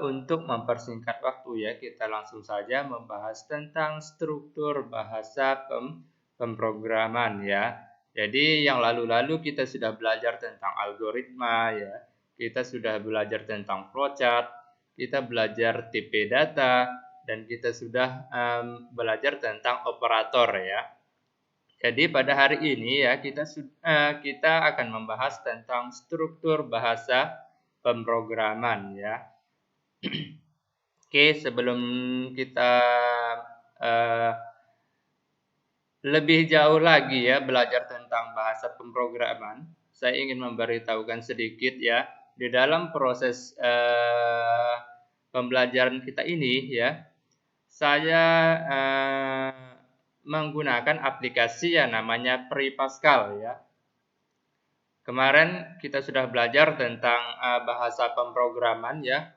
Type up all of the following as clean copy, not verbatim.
Untuk mempersingkat waktu ya, kita langsung saja membahas tentang struktur bahasa pemrograman ya. Jadi yang lalu-lalu kita sudah belajar tentang algoritma ya, kita sudah belajar tentang flowchart, kita belajar tipe data, dan kita sudah belajar tentang operator ya. Jadi pada hari ini ya kita akan membahas tentang struktur bahasa pemrograman ya. Oke, sebelum kita lebih jauh lagi ya belajar tentang bahasa pemrograman, saya ingin memberitahukan sedikit ya, di dalam proses pembelajaran kita ini ya, saya menggunakan aplikasi yang namanya PrePascal ya. Kemarin kita sudah belajar tentang bahasa pemrograman ya.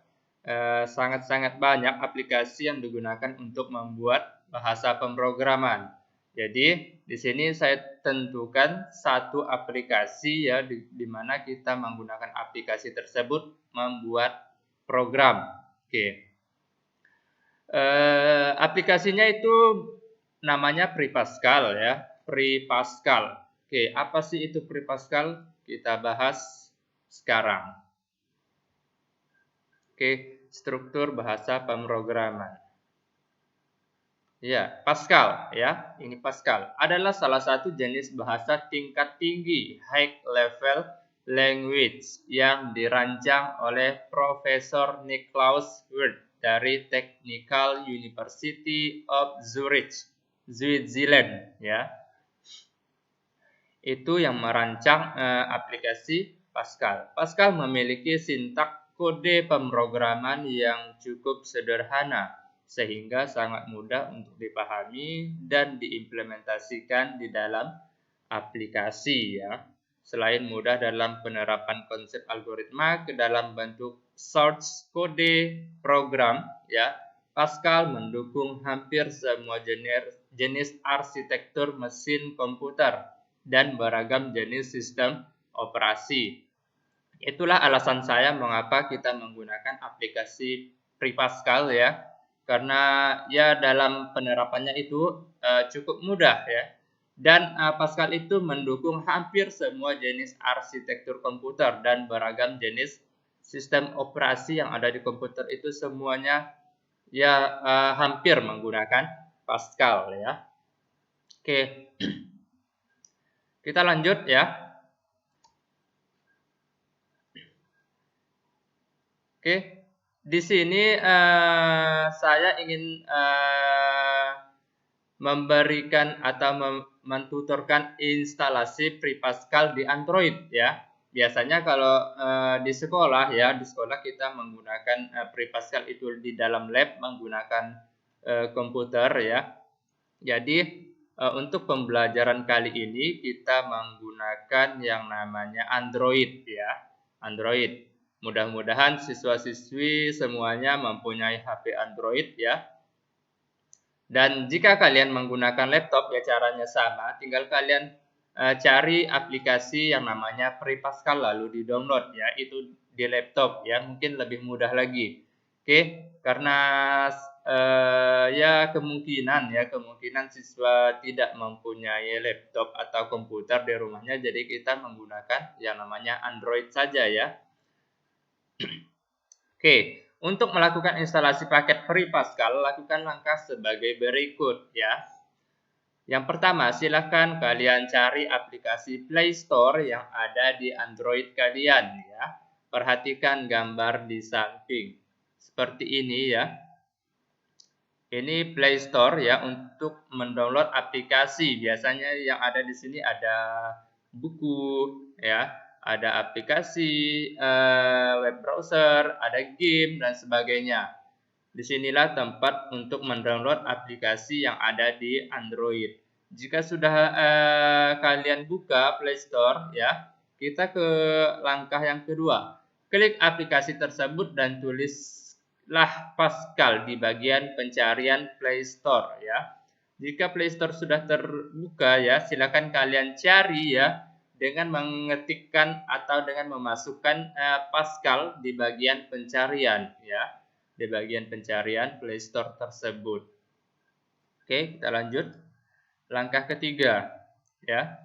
Sangat-sangat banyak aplikasi yang digunakan untuk membuat bahasa pemrograman. Jadi di sini saya tentukan satu aplikasi ya di mana kita menggunakan aplikasi tersebut membuat program. Oke. Aplikasinya itu namanya PrePascal ya, PrePascal. Oke, apa sih itu PrePascal? Kita bahas sekarang. Oke, struktur bahasa pemrograman. Ya, Pascal ya. Ini Pascal adalah salah satu jenis bahasa tingkat tinggi high level language yang dirancang oleh Profesor Niklaus Wirth dari Technical University of Zurich, Switzerland ya. Itu yang merancang aplikasi Pascal. Pascal memiliki sintak kode pemrograman yang cukup sederhana sehingga sangat mudah untuk dipahami dan diimplementasikan di dalam aplikasi ya. Selain mudah dalam penerapan konsep algoritma ke dalam bentuk source kode program ya, Pascal mendukung hampir semua jenis arsitektur mesin komputer dan beragam jenis sistem operasi. Itulah alasan saya mengapa kita menggunakan aplikasi PrePascal ya, karena ya dalam penerapannya itu cukup mudah ya. Dan Pascal itu mendukung hampir semua jenis arsitektur komputer dan beragam jenis sistem operasi yang ada di komputer itu semuanya ya hampir menggunakan Pascal ya. Oke. Kita lanjut ya. Oke, di sini saya ingin memberikan atau mentuturkan instalasi PrePascal di Android ya. Biasanya kalau di sekolah ya, di sekolah kita menggunakan PrePascal itu di dalam lab menggunakan komputer ya. Jadi untuk pembelajaran kali ini kita menggunakan yang namanya Android ya. Android. Mudah-mudahan siswa-siswi semuanya mempunyai HP Android ya. Dan jika kalian menggunakan laptop ya caranya sama, tinggal kalian cari aplikasi yang namanya PrePascal lalu di-download ya, itu di laptop ya, mungkin lebih mudah lagi. Oke, karena ya kemungkinan siswa tidak mempunyai laptop atau komputer di rumahnya, jadi kita menggunakan yang namanya Android saja ya. Oke, untuk melakukan instalasi paket PrePascal, lakukan langkah sebagai berikut ya. Yang pertama, silakan kalian cari aplikasi Play Store yang ada di Android kalian ya. Perhatikan gambar di samping. Seperti ini ya. Ini Play Store ya untuk mendownload aplikasi. Biasanya yang ada di sini ada buku ya, ada aplikasi web browser, ada game dan sebagainya. Disinilah tempat untuk mendownload aplikasi yang ada di Android. Jika sudah kalian buka Play Store ya, kita ke langkah yang kedua. Klik aplikasi tersebut dan tulislah Pascal di bagian pencarian Play Store ya. Jika Play Store sudah terbuka ya, silakan kalian cari ya dengan mengetikkan atau dengan memasukkan Pascal di bagian pencarian, ya, di bagian pencarian Play Store tersebut. Oke, kita lanjut. Langkah ketiga, ya.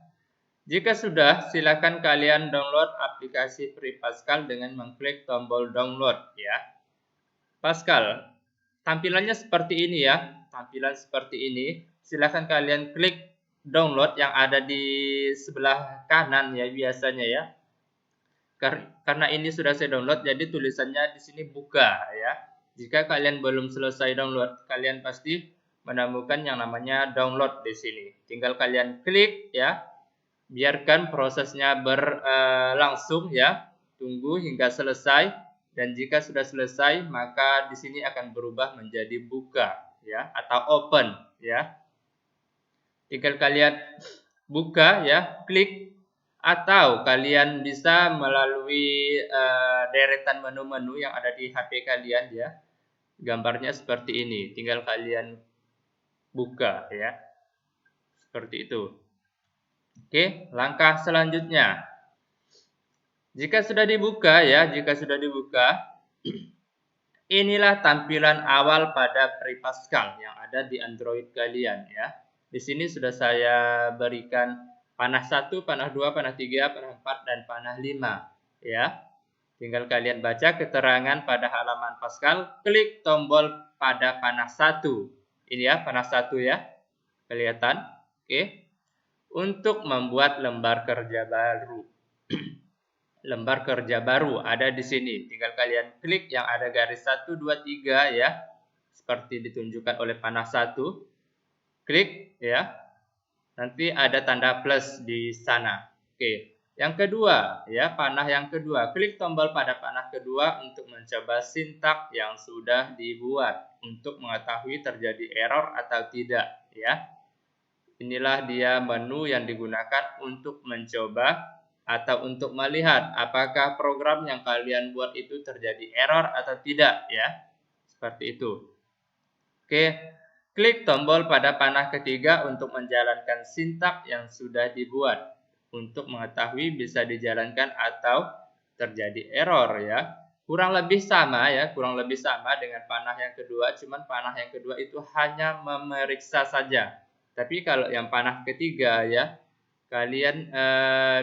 Jika sudah, silakan kalian download aplikasi Free Pascal dengan mengklik tombol download, ya. Pascal, tampilannya seperti ini, ya. Tampilan seperti ini. Silakan kalian klik download yang ada di sebelah kanan, ya, biasanya, ya. Karena ini sudah saya download, jadi tulisannya di sini buka, ya. Jika kalian belum selesai download, kalian pasti menemukan yang namanya download di sini. Tinggal kalian klik, ya. Biarkan prosesnya berlangsung, ya. Tunggu hingga selesai, dan jika sudah selesai, maka di sini akan berubah menjadi buka, ya, atau open, ya. Tinggal kalian buka, ya, klik, atau kalian bisa melalui deretan menu-menu yang ada di HP kalian, ya. Gambarnya seperti ini, tinggal kalian buka, ya. Seperti itu. Oke, langkah selanjutnya. Jika sudah dibuka, ya, inilah tampilan awal pada Free Pascal yang ada di Android kalian, ya. Di sini sudah saya berikan panah 1, panah 2, panah 3, panah 4, dan panah 5, ya. Tinggal kalian baca keterangan pada halaman Pascal, klik tombol pada panah 1. Ini, ya, panah 1, ya. Kelihatan? Oke. Untuk membuat lembar kerja baru. Lembar kerja baru ada di sini. Tinggal kalian klik yang ada garis 1, 2, 3, ya. Seperti ditunjukkan oleh panah 1. Klik, ya. Nanti ada tanda plus di sana. Oke. Yang kedua, ya, panah yang kedua. Klik tombol pada panah kedua untuk mencoba sintak yang sudah dibuat. Untuk mengetahui terjadi error atau tidak, ya. Inilah dia menu yang digunakan untuk mencoba atau untuk melihat apakah program yang kalian buat itu terjadi error atau tidak, ya. Seperti itu. Oke, klik tombol pada panah ketiga untuk menjalankan sintak yang sudah dibuat. Untuk mengetahui bisa dijalankan atau terjadi error, ya. Kurang lebih sama, ya, dengan panah yang kedua, cuman panah yang kedua itu hanya memeriksa saja. Tapi kalau yang panah ketiga, ya, kalian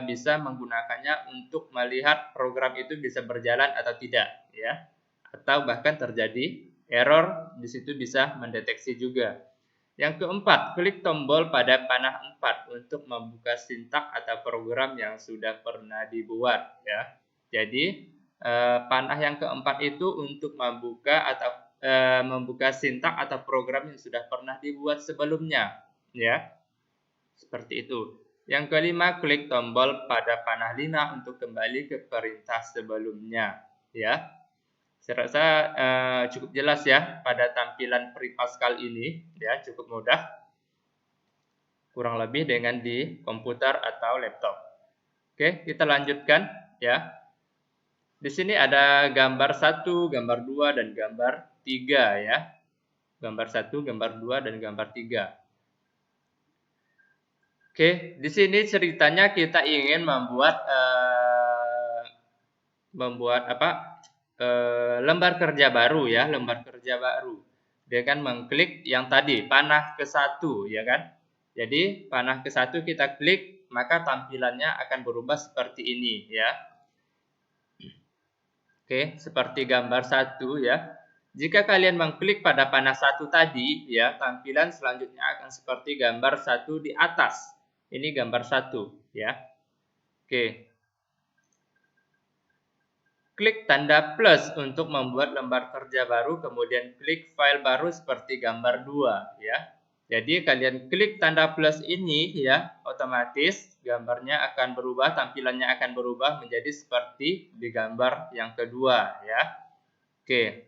bisa menggunakannya untuk melihat program itu bisa berjalan atau tidak, ya. Atau bahkan terjadi error, di situ bisa mendeteksi juga. Yang keempat, klik tombol pada panah 4 untuk membuka sintak atau program yang sudah pernah dibuat, ya. Jadi panah yang keempat itu untuk membuka atau membuka sintak atau program yang sudah pernah dibuat sebelumnya, ya. Seperti itu. Yang kelima, klik tombol pada panah 5 untuk kembali ke perintah sebelumnya, ya. Saya rasa cukup jelas, ya, pada tampilan Free Pascal ini, ya, cukup mudah. Kurang lebih dengan di komputer atau laptop. Oke, kita lanjutkan, ya. Di sini ada gambar 1, gambar 2, dan gambar 3, ya. Gambar 1, gambar 2, dan gambar 3. Oke, di sini ceritanya kita ingin membuat lembar kerja baru, ya, lembar kerja baru dengan mengklik yang tadi panah ke-1, ya kan? Jadi panah ke-1 kita klik, maka tampilannya akan berubah seperti ini, ya. Oke, seperti gambar 1, ya. Jika kalian mengklik pada panah 1 tadi, ya, tampilan selanjutnya akan seperti gambar 1 di atas. Ini gambar 1, ya. Oke. Klik tanda plus untuk membuat lembar kerja baru, kemudian klik file baru seperti gambar 2, ya. Jadi kalian klik tanda plus ini, ya, otomatis gambarnya akan berubah, tampilannya akan berubah menjadi seperti di gambar yang kedua, ya. Oke.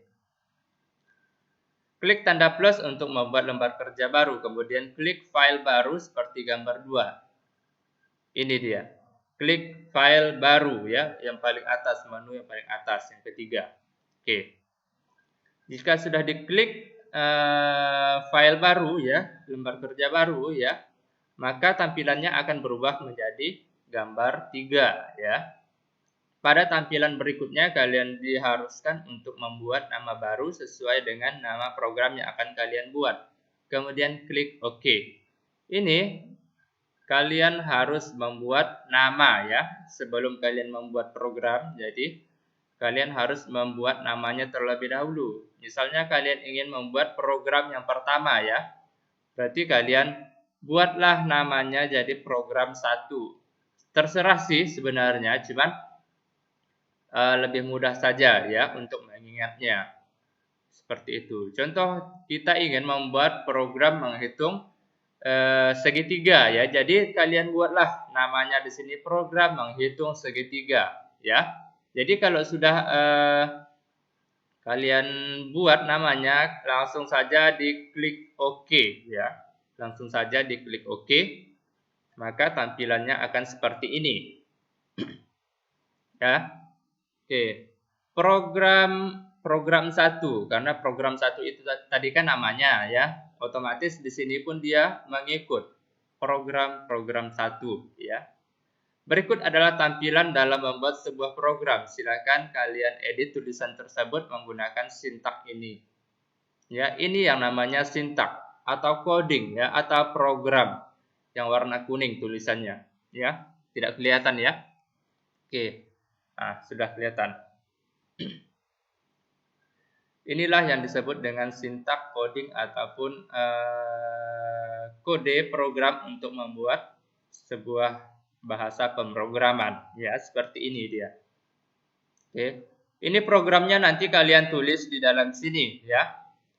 Klik tanda plus untuk membuat lembar kerja baru, kemudian klik file baru seperti gambar 2. Ini dia. Klik file baru, ya, yang paling atas, menu yang paling atas, yang ketiga. Oke. Jika sudah diklik file baru, ya, lembar kerja baru, ya, maka tampilannya akan berubah menjadi gambar 3 ya. Pada tampilan berikutnya kalian diharuskan untuk membuat nama baru sesuai dengan nama program yang akan kalian buat. Kemudian klik OK. Ini kalian harus membuat nama ya sebelum kalian membuat program. Jadi kalian harus membuat namanya terlebih dahulu. Misalnya kalian ingin membuat program yang pertama ya. Berarti kalian buatlah namanya jadi program 1. Terserah sih sebenarnya, cuman lebih mudah saja ya untuk mengingatnya. Seperti itu. Contoh kita ingin membuat program menghitung segitiga ya. Jadi kalian buatlah namanya di sini program menghitung segitiga ya. Jadi kalau sudah kalian buat namanya, langsung saja diklik OK ya. Langsung saja diklik OK. Maka tampilannya akan seperti ini. Ya. Oke. Program 1 karena program 1 itu tadi kan namanya ya. Otomatis di sini pun dia mengikut program 1 ya. Berikut adalah tampilan dalam membuat sebuah program. Silakan kalian edit tulisan tersebut menggunakan sintak ini. Ya, ini yang namanya sintak atau coding ya atau program yang warna kuning tulisannya ya. Tidak kelihatan ya. Oke. Nah, sudah kelihatan. Inilah yang disebut dengan sintak coding ataupun kode program untuk membuat sebuah bahasa pemrograman ya, seperti ini dia. Oke. Ini programnya nanti kalian tulis di dalam sini ya.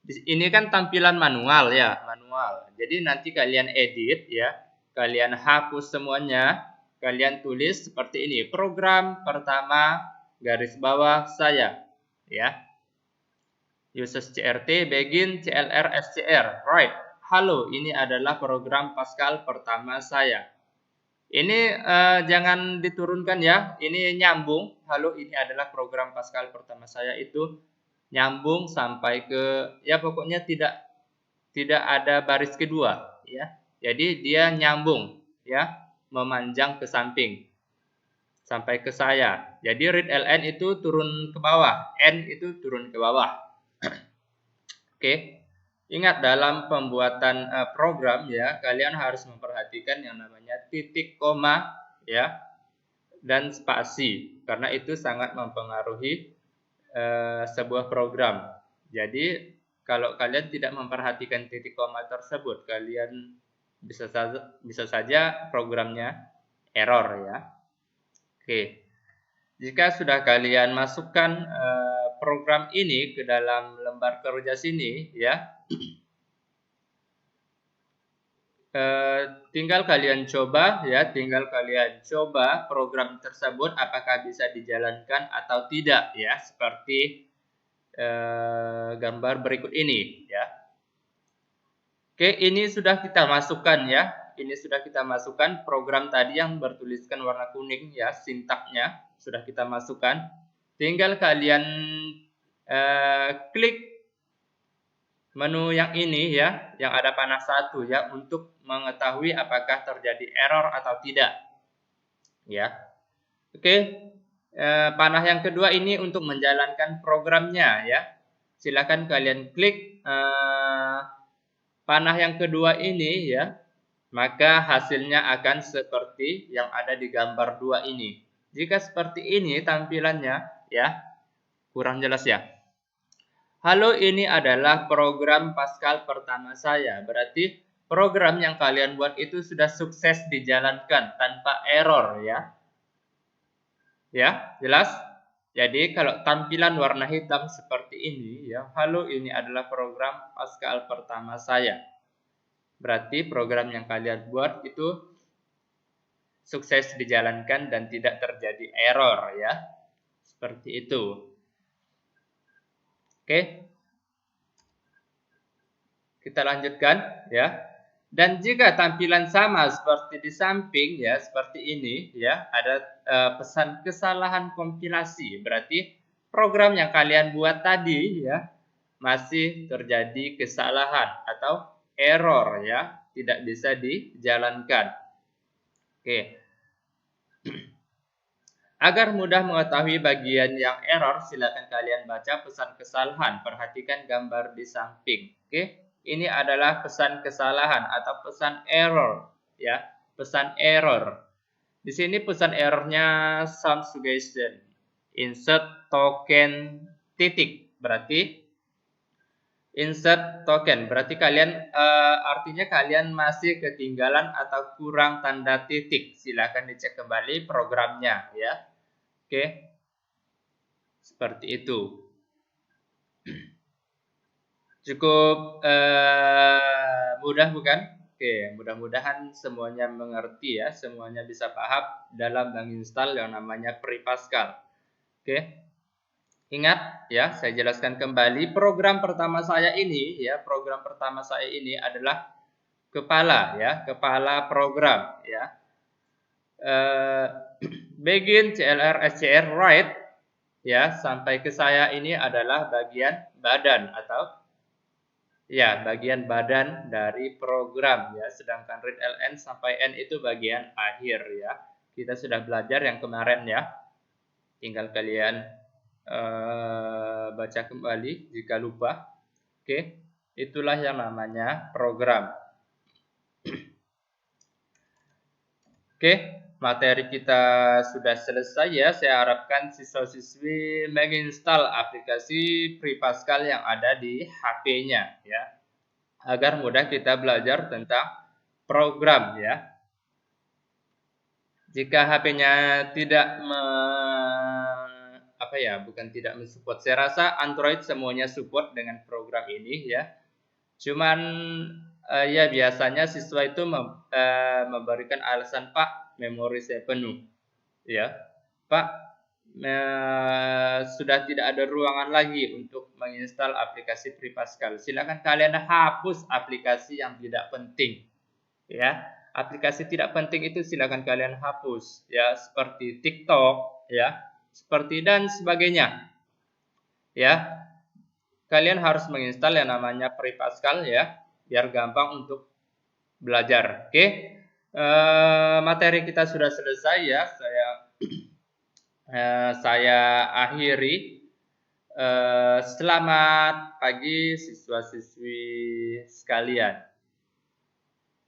Ini kan tampilan manual ya, manual. Jadi nanti kalian edit ya. Kalian hapus semuanya, kalian tulis seperti ini. Program pertama garis bawah saya ya. Uses CRT begin CLR SCR. Right. Halo, ini adalah program Pascal pertama saya. Ini jangan diturunkan ya, ini nyambung. Halo, ini adalah program Pascal pertama saya, itu nyambung sampai ke, ya pokoknya tidak ada baris kedua ya. Jadi dia nyambung ya, memanjang ke samping sampai ke saya. Jadi read ln itu turun ke bawah, n itu turun ke bawah. Oke. Ingat dalam pembuatan program ya, kalian harus memperhatikan yang namanya titik koma ya dan spasi karena itu sangat mempengaruhi sebuah program. Jadi kalau kalian tidak memperhatikan titik koma tersebut, kalian bisa saja programnya error ya. Oke. Jika sudah kalian masukkan program ini ke dalam lembar kerja sini ya, tinggal kalian coba ya, program tersebut apakah bisa dijalankan atau tidak ya, seperti gambar berikut ini ya. Oke, ini sudah kita masukkan ya. Ini sudah kita masukkan program tadi yang bertuliskan warna kuning ya, sintaknya sudah kita masukkan. Tinggal kalian klik menu yang ini ya, yang ada panah 1 ya, untuk mengetahui apakah terjadi error atau tidak. Ya. Oke. Panah yang kedua ini untuk menjalankan programnya ya. Silakan kalian klik panah yang kedua ini ya. Maka hasilnya akan seperti yang ada di gambar 2 ini. Jika seperti ini tampilannya ya, kurang jelas ya. Halo, ini adalah program Pascal pertama saya. Berarti program yang kalian buat itu sudah sukses dijalankan tanpa error ya. Ya, jelas? Jadi kalau tampilan warna hitam seperti ini ya, halo, ini adalah program Pascal pertama saya. Berarti program yang kalian buat itu sukses dijalankan dan tidak terjadi error ya. Seperti itu. Oke. Kita lanjutkan ya. Dan jika tampilan sama seperti di samping ya, seperti ini ya, ada pesan kesalahan kompilasi. Berarti program yang kalian buat tadi ya masih terjadi kesalahan atau error ya, tidak bisa dijalankan. Oke. Agar mudah mengetahui bagian yang error, silakan kalian baca pesan kesalahan. Perhatikan gambar di samping. Oke, ini adalah pesan kesalahan atau pesan error, ya. Pesan error. Di sini pesan errornya some suggestion. Insert token titik. Berarti insert token. Berarti kalian artinya kalian masih ketinggalan atau kurang tanda titik. Silakan dicek kembali programnya, ya. Oke, seperti itu. Cukup mudah bukan? Oke, mudah-mudahan semuanya mengerti ya, semuanya bisa paham dalam menginstal yang namanya PrePascal. Oke, ingat ya, saya jelaskan kembali program pertama saya ini ya, program pertama saya ini adalah kepala ya, kepala program ya. Begin CLR SCR write ya, sampai ke saya ini adalah bagian badan atau ya bagian badan dari program ya, sedangkan read ln sampai n itu bagian akhir ya. Kita sudah belajar yang kemarin ya, tinggal kalian baca kembali jika lupa. Oke, itulah yang namanya program. Oke, materi kita sudah selesai ya. Saya harapkan siswa-siswi menginstal aplikasi PrePascal yang ada di HP-nya ya, agar mudah kita belajar tentang program ya. Jika HP-nya tidak tidak mensupport. Saya rasa Android semuanya support dengan program ini ya. Cuman ya biasanya siswa itu memberikan alasan, Pak, memori saya penuh. Ya, Pak, sudah tidak ada ruangan lagi untuk menginstal aplikasi PrePascal. Silakan kalian hapus aplikasi yang tidak penting. Ya, aplikasi tidak penting itu silakan kalian hapus. Ya, seperti TikTok, ya, seperti dan sebagainya. Ya, kalian harus menginstal yang namanya PrePascal ya, biar gampang untuk belajar. Oke, materi kita sudah selesai ya. Saya akhiri. Selamat pagi siswa-siswi sekalian.